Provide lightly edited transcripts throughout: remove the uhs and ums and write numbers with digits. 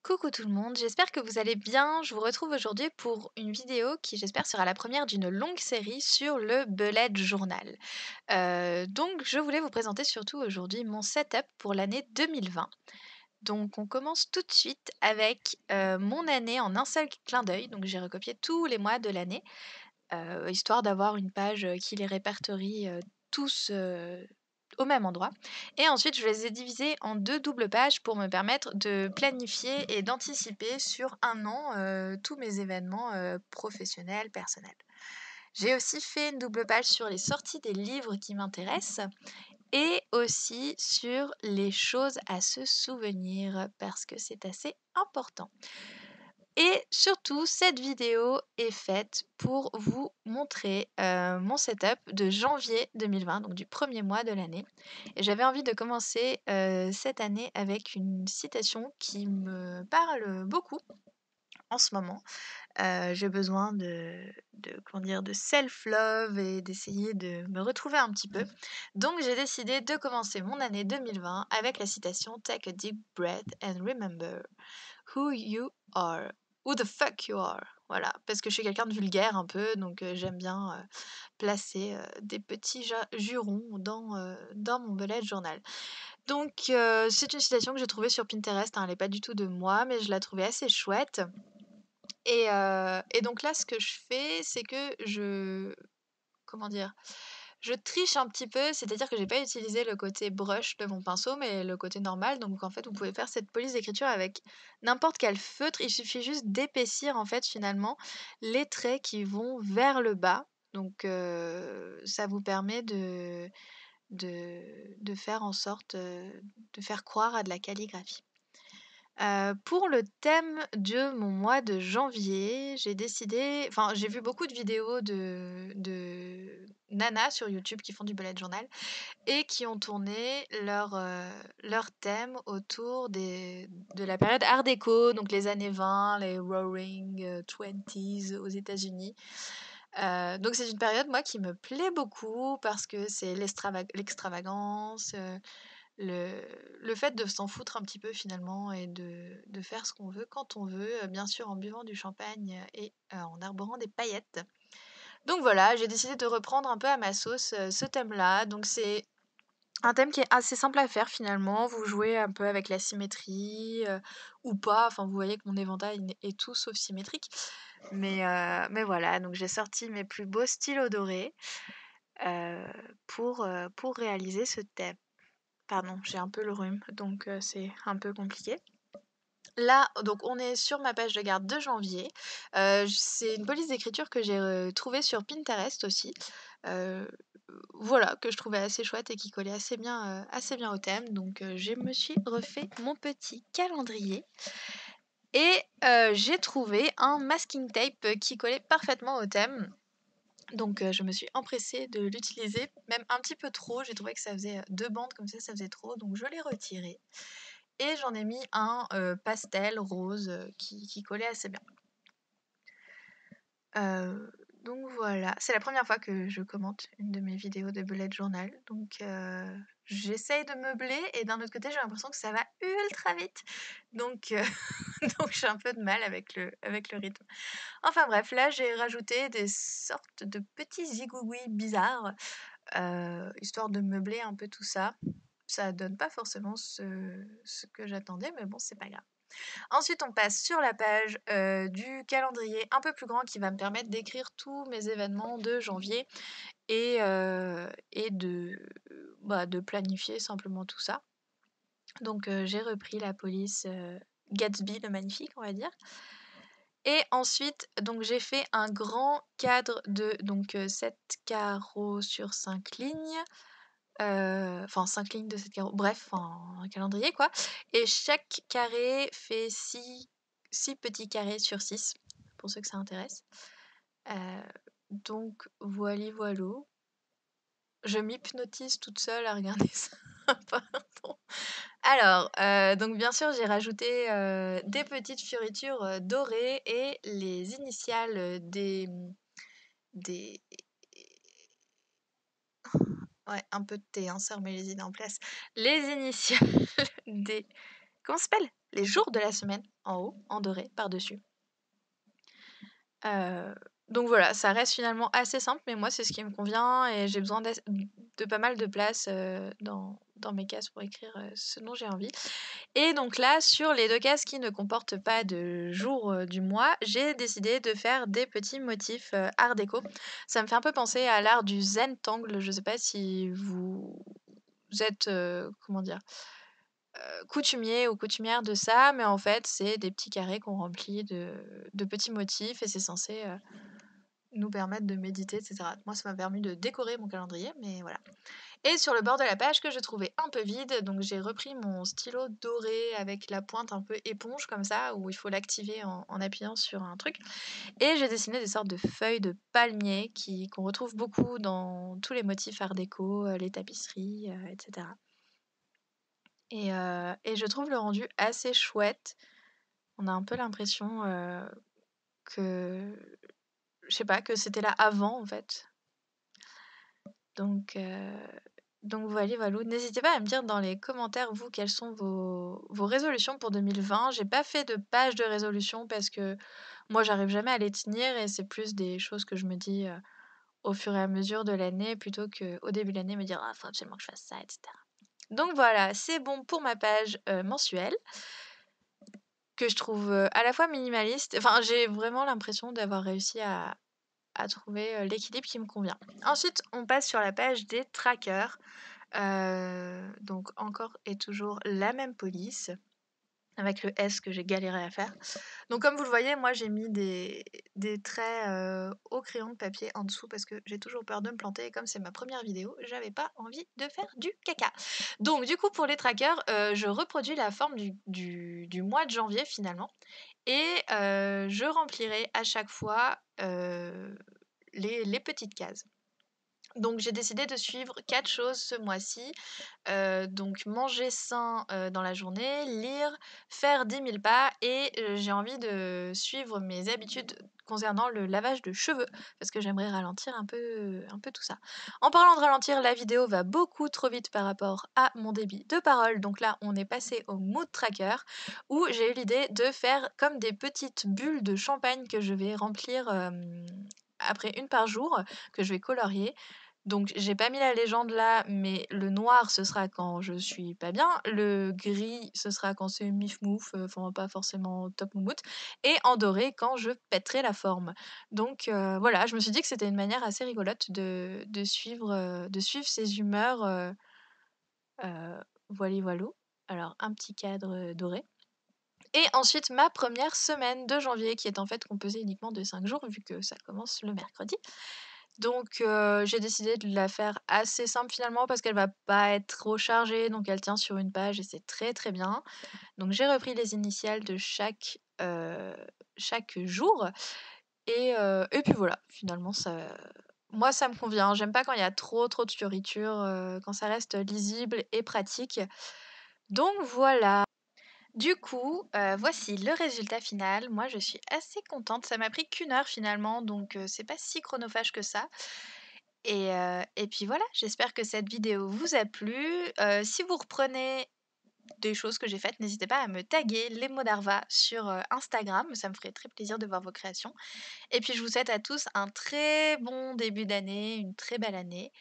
Coucou tout le monde, j'espère que vous allez bien. Je vous retrouve aujourd'hui pour une vidéo qui, j'espère, sera la première d'une longue série sur le bullet journal. Donc, je voulais vous présenter surtout aujourd'hui mon setup pour l'année 2020. Donc, on commence tout de suite avec mon année en un seul clin d'œil. Donc, j'ai recopié tous les mois de l'année, histoire d'avoir une page qui les répertorie tous au même endroit. Et ensuite, je les ai divisés en deux doubles pages pour me permettre de planifier et d'anticiper sur un an tous mes événements professionnels, personnels. J'ai aussi fait une double page sur les sorties des livres qui m'intéressent et aussi sur les choses à se souvenir parce que c'est assez important. Et surtout, cette vidéo est faite pour vous montrer mon setup de janvier 2020, donc du premier mois de l'année. Et j'avais envie de commencer cette année avec une citation qui me parle beaucoup en ce moment. J'ai besoin comment dire, de self-love et d'essayer de me retrouver un petit peu. Donc j'ai décidé de commencer mon année 2020 avec la citation Take a deep breath and remember who you are. Who the fuck you are. Voilà, parce que je suis quelqu'un de vulgaire un peu, donc j'aime bien placer des petits jurons dans mon bullet journal. Donc c'est une citation que j'ai trouvée sur Pinterest, hein, elle n'est pas du tout de moi, mais je la trouvais assez chouette. Et donc là, ce que je fais, c'est que comment dire? Je triche un petit peu, c'est-à-dire que j'ai pas utilisé le côté brush de mon pinceau, mais le côté normal. Donc en fait, vous pouvez faire cette police d'écriture avec n'importe quel feutre. Il suffit juste d'épaissir en fait finalement les traits qui vont vers le bas. Donc ça vous permet de faire en sorte de faire croire à de la calligraphie. Pour le thème de mon mois de janvier, j'ai vu beaucoup de vidéos de nanas sur YouTube qui font du bullet journal et qui ont tourné leur thème autour de la période art déco, donc les années 20, les Roaring 20s aux États-Unis. Donc c'est une période, moi, qui me plaît beaucoup parce que c'est l'extravagance, le le fait de s'en foutre un petit peu finalement et de faire ce qu'on veut quand on veut, bien sûr en buvant du champagne et en arborant des paillettes. Donc voilà, j'ai décidé de reprendre un peu à ma sauce, ce thème-là. Donc c'est un thème qui est assez simple à faire finalement. Vous jouez un peu avec la symétrie, ou pas, enfin vous voyez que mon éventail est tout sauf symétrique. Mais voilà, donc j'ai sorti mes plus beaux stylos dorés, heu, pour réaliser ce thème. Pardon, j'ai un peu le rhume, donc c'est un peu compliqué. Là, donc on est sur ma page de garde de janvier. C'est une police d'écriture que j'ai trouvée sur Pinterest aussi. Heu, voilà, que je trouvais assez chouette et qui collait assez bien au thème. Donc je me suis refait mon petit calendrier et j'ai trouvé un masking tape qui collait parfaitement au thème. Donc je me suis empressée de l'utiliser, même un petit peu trop. J'ai trouvé que ça faisait 2 bandes comme ça faisait trop, donc je l'ai retiré et j'en ai mis un pastel rose qui collait assez bien. Donc voilà, c'est la première fois que je commente une de mes vidéos de bullet journal, donc j'essaye de meubler et d'un autre côté j'ai l'impression que ça va ultra vite, donc donc j'ai un peu de mal avec le rythme. Enfin bref, là j'ai rajouté des sortes de petits zigouigouis bizarres, histoire de meubler un peu tout ça. Ça donne pas forcément ce que j'attendais, mais bon, c'est pas grave. Ensuite, on passe sur la page du calendrier un peu plus grand qui va me permettre d'écrire tous mes événements de janvier et de planifier simplement tout ça. Donc, j'ai repris la police Gatsby le magnifique, on va dire. Et ensuite, donc j'ai fait un grand cadre de 7 carreaux sur 5 lignes. Enfin 5 lignes de 7 carreaux, bref, un calendrier quoi. Et chaque carré fait 6 petits carrés sur 6, pour ceux que ça intéresse. Donc voilou. Je m'hypnotise toute seule à regarder ça. Pardon. Alors, donc bien sûr, j'ai rajouté des petites fioritures dorées et les initiales des ouais, un peu de thé, hein, ça remet les idées en place. Les initiales des comment ça s'appelle? les jours de la semaine en haut, en doré, par-dessus. Donc voilà, ça reste finalement assez simple, mais moi, c'est ce qui me convient et j'ai besoin de pas mal de place, dans mes cases pour écrire, ce dont j'ai envie. Et donc là, sur les 2 cases qui ne comportent pas de jour, du mois, j'ai décidé de faire des petits motifs, art déco. Ça me fait un peu penser à l'art du Zentangle. Je sais pas si vous êtes, comment dire? Coutumier ou coutumière de ça, mais en fait, c'est des petits carrés qu'on remplit de petits motifs et c'est censé, nous permettre de méditer et cetera. Moi, ça m'a permis de décorer mon calendrier, mais voilà. Et sur le bord de la page que je trouvais un peu vide, donc j'ai repris mon stylo doré avec la pointe un peu éponge comme ça, où il faut l'activer en appuyant sur un truc. Et j'ai dessiné des sortes de feuilles de palmier qu'on retrouve beaucoup dans tous les motifs art déco, les tapisseries, etc. Et je trouve le rendu assez chouette. On a un peu l'impression que, je sais pas, que c'était là avant en fait. Donc, voilà, voilà. N'hésitez pas à me dire dans les commentaires, vous, quelles sont vos résolutions pour 2020. J'ai pas fait de page de résolution parce que moi, j'arrive jamais à les tenir et c'est plus des choses que je me dis au fur et à mesure de l'année plutôt qu'au début de l'année me dire ah, faut absolument que je fasse ça, etc. Donc voilà, c'est bon pour ma page mensuelle que je trouve à la fois minimaliste. Enfin, j'ai vraiment l'impression d'avoir réussi à trouver l'équilibre qui me convient. Ensuite, on passe sur la page des trackers. Donc encore et toujours la même police avec le S que j'ai galéré à faire. Donc comme vous le voyez, moi j'ai mis des traits au crayon de papier en dessous parce que j'ai toujours peur de me planter et comme c'est ma première vidéo, j'avais pas envie de faire du caca. Donc du coup pour les trackers, je reproduis la forme du mois de janvier finalement et je remplirai à chaque fois les petites cases. Donc j'ai décidé de suivre 4 choses ce mois-ci. Donc manger sain, dans la journée, lire, faire 10 000 pas et j'ai envie de suivre mes habitudes concernant le lavage de cheveux parce que j'aimerais ralentir un peu tout ça. En parlant de ralentir, la vidéo va beaucoup trop vite par rapport à mon débit de parole. Donc là, on est passé au mood tracker où j'ai eu l'idée de faire comme des petites bulles de champagne que je vais remplir, après une par jour, que je vais colorier. Donc j'ai pas mis la légende là, mais le noir ce sera quand je suis pas bien, le gris ce sera quand c'est mif mouf, enfin pas forcément top moumoute et en doré quand je pèterai la forme. Donc voilà, je me suis dit que c'était une manière assez rigolote de suivre ses humeurs, voili voilou. Alors un petit cadre, doré et ensuite ma première semaine de janvier qui est en fait composée uniquement de 5 jours vu que ça commence le mercredi. Donc j'ai décidé de la faire assez simple finalement parce qu'elle va pas être trop chargée, donc elle tient sur une page et c'est très, très bien. Donc j'ai repris les initiales de chaque jour et puis voilà, finalement moi ça me convient. J'aime pas quand il y a trop, trop de fioritures, quand ça reste lisible et pratique. Donc voilà. Du coup, voici le résultat final. Moi, je suis assez contente. Ça m'a pris qu'1 heure finalement, donc c'est pas si chronophage que ça. Et puis voilà, j'espère que cette vidéo vous a plu. Si vous reprenez des choses que j'ai faites, n'hésitez pas à me taguer les mots d'Arva sur Instagram, ça me ferait très plaisir de voir vos créations. Et puis je vous souhaite à tous un très bon début d'année, une très belle année.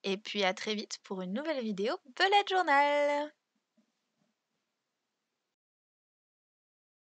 Et puis à très vite pour une nouvelle vidéo Bullet Journal.